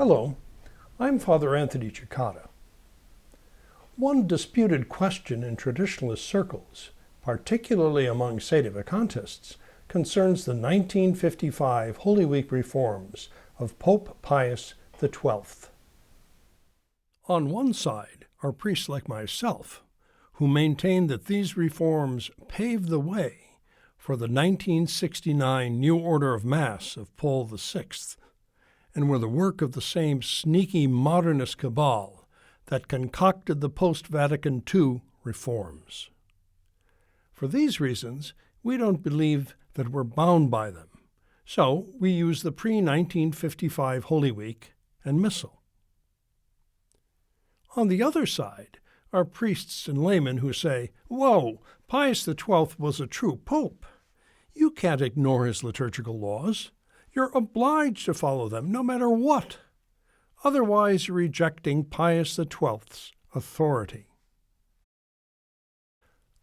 Hello, I'm Father Anthony Cekada. One disputed question in traditionalist circles, particularly among sedevacantists, concerns the 1955 Holy Week reforms of Pope Pius XII. On one side are priests like myself, who maintain that these reforms paved the way for the 1969 New Order of Mass of Paul VI, and were the work of the same sneaky modernist cabal that concocted the post-Vatican II reforms. For these reasons, we don't believe that we're bound by them, so we use the pre-1955 Holy Week and Missal. On the other side are priests and laymen who say, "Whoa, Pius XII was a true pope. You can't ignore his liturgical laws. You're obliged to follow them no matter what. Otherwise, you're rejecting Pius XII's authority."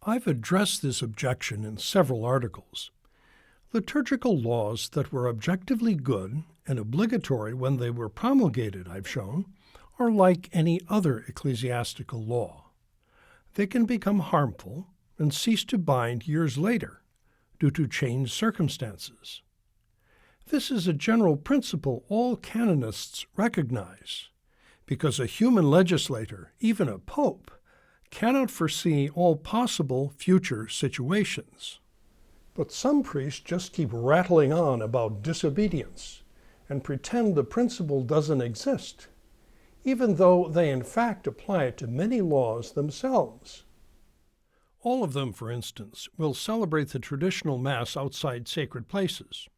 I've addressed this objection in several articles. Liturgical laws that were objectively good and obligatory when they were promulgated, I've shown, are like any other ecclesiastical law. They can become harmful and cease to bind years later due to changed circumstances. This is a general principle all canonists recognize, because a human legislator, even a pope, cannot foresee all possible future situations. But some priests just keep rattling on about disobedience and pretend the principle doesn't exist, even though they in fact apply it to many laws themselves. All of them, for instance, will celebrate the traditional Mass outside sacred places,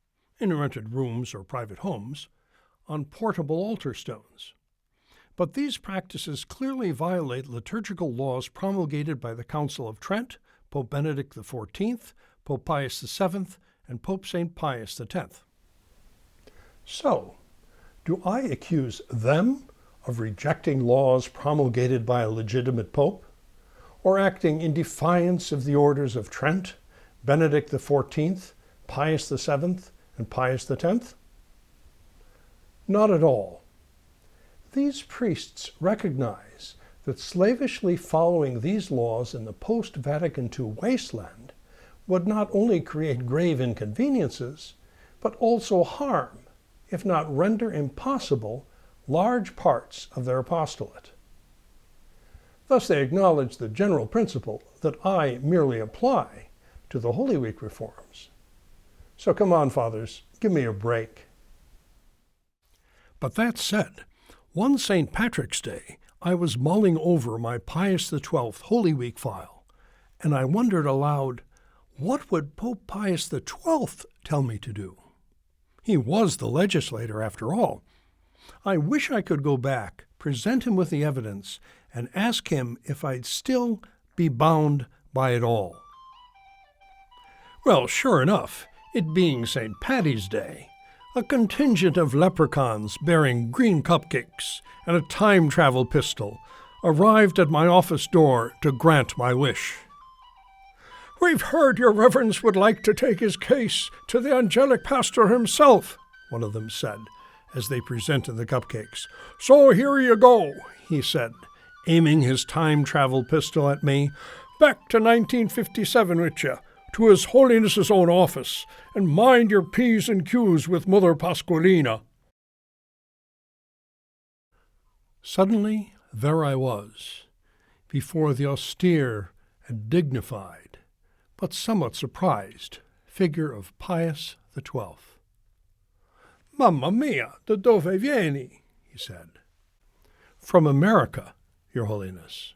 in rented rooms or private homes, on portable altar stones. But these practices clearly violate liturgical laws promulgated by the Council of Trent, Pope Benedict XIV, Pope Pius VII, and Pope St. Pius X. So, do I accuse them of rejecting laws promulgated by a legitimate pope, or acting in defiance of the orders of Trent, Benedict XIV, Pius VII, and Pius X? Not at all. These priests recognize that slavishly following these laws in the post-Vatican II wasteland would not only create grave inconveniences, but also harm, if not render impossible, large parts of their apostolate. Thus they acknowledge the general principle that I merely apply to the Holy Week reforms. So come on, fathers, give me a break. But that said, one St. Patrick's Day, I was mulling over my Pius XII Holy Week file, and I wondered aloud, what would Pope Pius XII tell me to do? He was the legislator, after all. I wish I could go back, present him with the evidence, and ask him if I'd still be bound by it all. Well, sure enough, it being St. Paddy's Day, a contingent of leprechauns bearing green cupcakes and a time travel pistol arrived at my office door to grant my wish. "We've heard your reverence would like to take his case to the angelic pastor himself," one of them said, as they presented the cupcakes. "So here you go," he said, aiming his time travel pistol at me. "Back to 1957 with you, to His Holiness's own office, and mind your P's and Q's with Mother Pasqualina." Suddenly, there I was, before the austere and dignified, but somewhat surprised, figure of Pius XII. "Mamma mia, da dove vieni?" he said. "From America, Your Holiness."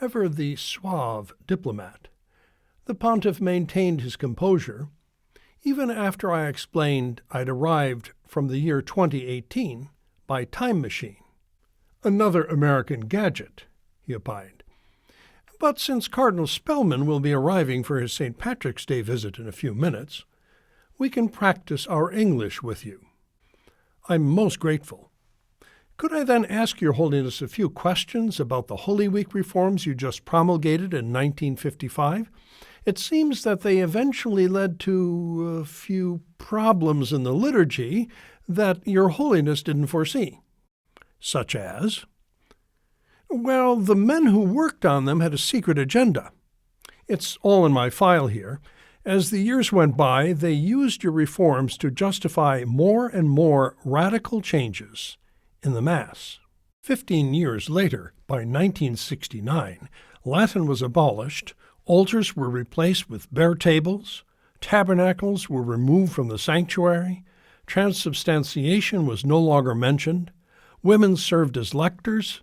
Ever the suave diplomat, the pontiff maintained his composure, even after I explained I'd arrived from the year 2018 by time machine. "Another American gadget," he opined. "But since Cardinal Spellman will be arriving for his St. Patrick's Day visit in a few minutes, we can practice our English with you. I'm most grateful. Could I then ask Your Holiness a few questions about the Holy Week reforms you just promulgated in 1955? It seems that they eventually led to a few problems in the liturgy that Your Holiness didn't foresee, such as, well, the men who worked on them had a secret agenda. It's all in my file here. As the years went by, they used your reforms to justify more and more radical changes in the Mass. 15 years later, by 1969, Latin was abolished, altars were replaced with bare tables, tabernacles were removed from the sanctuary, transubstantiation was no longer mentioned, women served as lectors.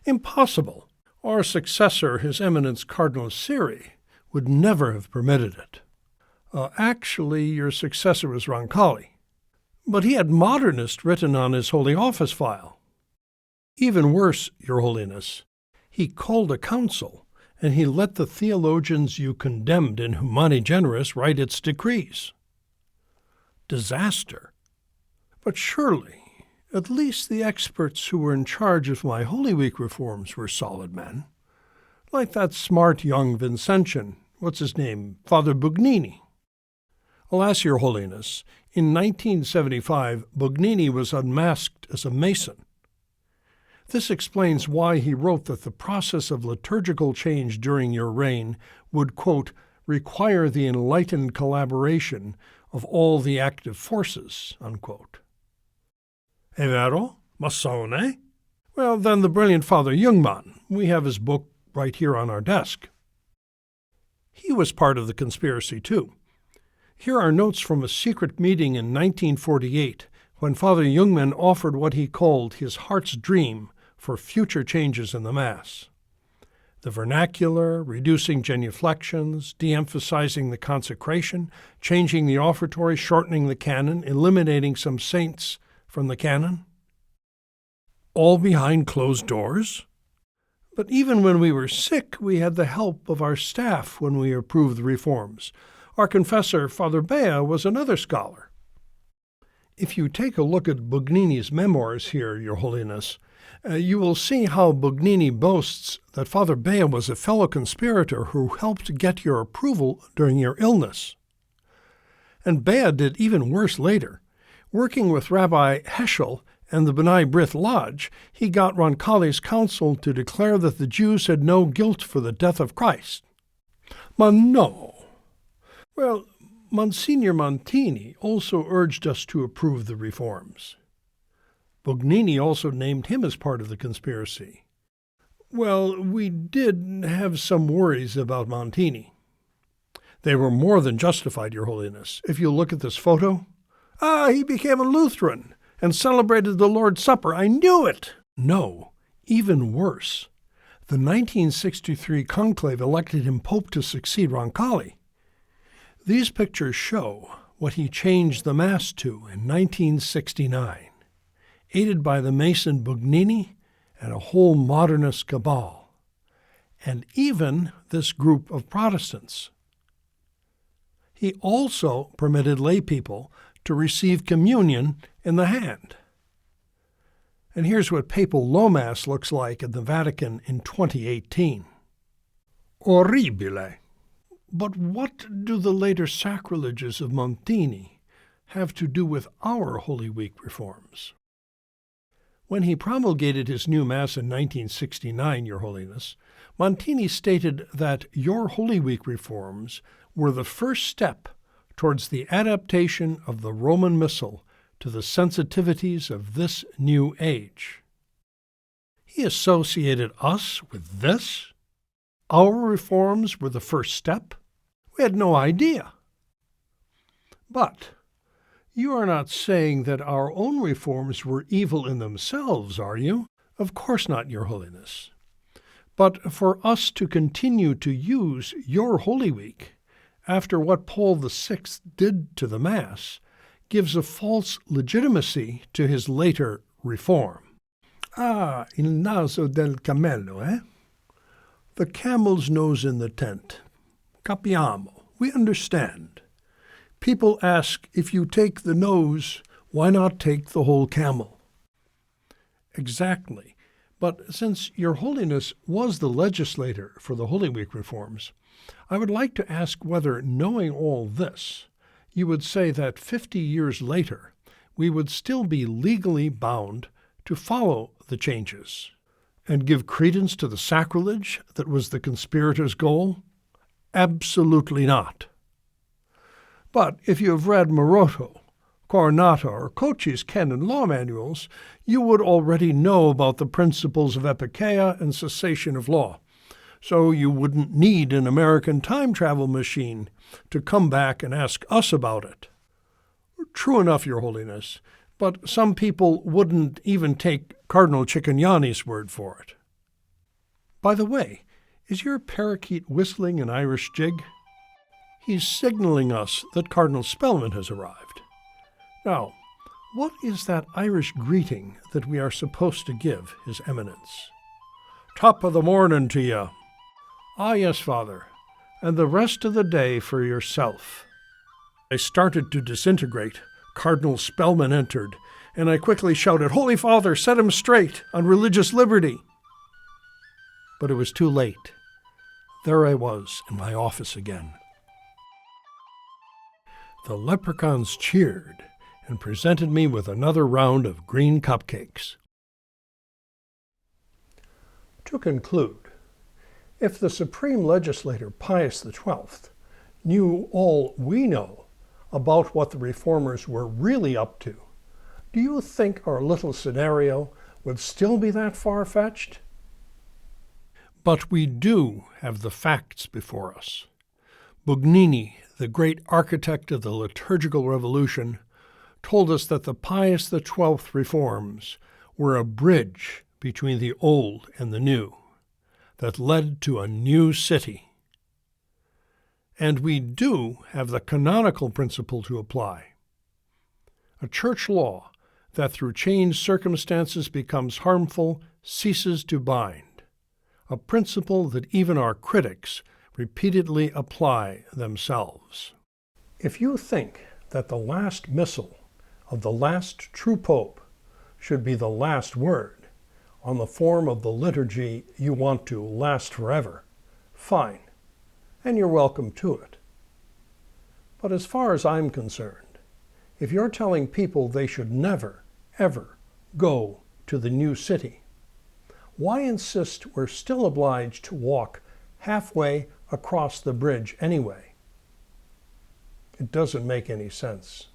Impossible. Our successor, His Eminence Cardinal Siri, would never have permitted it. Actually, your successor was Roncalli, but he had modernist written on his Holy Office file. Even worse, Your Holiness, he called a council, and he let the theologians you condemned in Humani Generis write its decrees. Disaster. But surely, at least the experts who were in charge of my Holy Week reforms were solid men. Like that smart young Vincentian, what's his name, Father Bugnini. Alas, Your Holiness, in 1975, Bugnini was unmasked as a Mason. This explains why he wrote that the process of liturgical change during your reign would, quote, require the enlightened collaboration of all the active forces, unquote. È vero? Masone? Well, then the brilliant Father Jungmann. We have his book right here on our desk. He was part of the conspiracy, too. Here are notes from a secret meeting in 1948 when Father Jungmann offered what he called his heart's dream for future changes in the Mass. The vernacular, reducing genuflections, de-emphasizing the consecration, changing the offertory, shortening the canon, eliminating some saints from the canon. All behind closed doors? But even when we were sick, we had the help of our staff when we approved the reforms. Our confessor, Father Bea, was another scholar. If you take a look at Bugnini's memoirs here, Your Holiness, you will see how Bugnini boasts that Father Bea was a fellow conspirator who helped get your approval during your illness. And Bea did even worse later. Working with Rabbi Heschel and the B'nai B'rith Lodge, he got Roncalli's council to declare that the Jews had no guilt for the death of Christ. Ma no. Well, Monsignor Montini also urged us to approve the reforms. Bugnini also named him as part of the conspiracy. Well, we did have some worries about Montini. They were more than justified, Your Holiness. If you look at this photo, he became a Lutheran and celebrated the Lord's Supper. I knew it! No, even worse. The 1963 conclave elected him pope to succeed Roncalli. These pictures show what he changed the Mass to in 1969, aided by the Mason Bugnini and a whole modernist cabal, and even this group of Protestants. He also permitted lay people to receive communion in the hand. And here's what papal Lomas looks like in the Vatican in 2018. Orribile. But what do the later sacrileges of Montini have to do with our Holy Week reforms? When he promulgated his new Mass in 1969, Your Holiness, Montini stated that your Holy Week reforms were the first step towards the adaptation of the Roman Missal to the sensitivities of this new age. He associated us with this? Our reforms were the first step? We had no idea. But you are not saying that our own reforms were evil in themselves, are you? Of course not, Your Holiness. But for us to continue to use your Holy Week after what Paul VI did to the Mass gives a false legitimacy to his later reform. Il naso del cammello, eh? The camel's nose in the tent. Capiamo. We understand. People ask, if you take the nose, why not take the whole camel? Exactly. But since Your Holiness was the legislator for the Holy Week reforms, I would like to ask whether, knowing all this, you would say that 50 years later, we would still be legally bound to follow the changes and give credence to the sacrilege that was the conspirators' goal? Absolutely not. But if you have read Maroto, Coronata, or Cocci's canon law manuals, you would already know about the principles of epikeia and cessation of law, so you wouldn't need an American time travel machine to come back and ask us about it. True enough, Your Holiness, but some people wouldn't even take Cardinal Cicognani's word for it. By the way, is your parakeet whistling an Irish jig? He's signaling us that Cardinal Spellman has arrived. Now, what is that Irish greeting that we are supposed to give His Eminence? Top of the morning to you. Ah, yes, Father, and the rest of the day for yourself. I started to disintegrate. Cardinal Spellman entered, and I quickly shouted, Holy Father, set him straight on religious liberty. But it was too late. There I was in my office again. The leprechauns cheered and presented me with another round of green cupcakes. To conclude, if the supreme legislator Pius XII knew all we know about what the reformers were really up to, do you think our little scenario would still be that far-fetched? But we do have the facts before us. Bugnini, the great architect of the liturgical revolution, told us that the Pius XII reforms were a bridge between the old and the new that led to a new city. And we do have the canonical principle to apply. A church law that through changed circumstances becomes harmful ceases to bind, a principle that even our critics repeatedly apply themselves. If you think that the last missal of the last true pope should be the last word on the form of the liturgy you want to last forever, fine, and you're welcome to it. But as far as I'm concerned, if you're telling people they should never, ever go to the new city, why insist we're still obliged to walk halfway across the bridge anyway? It doesn't make any sense.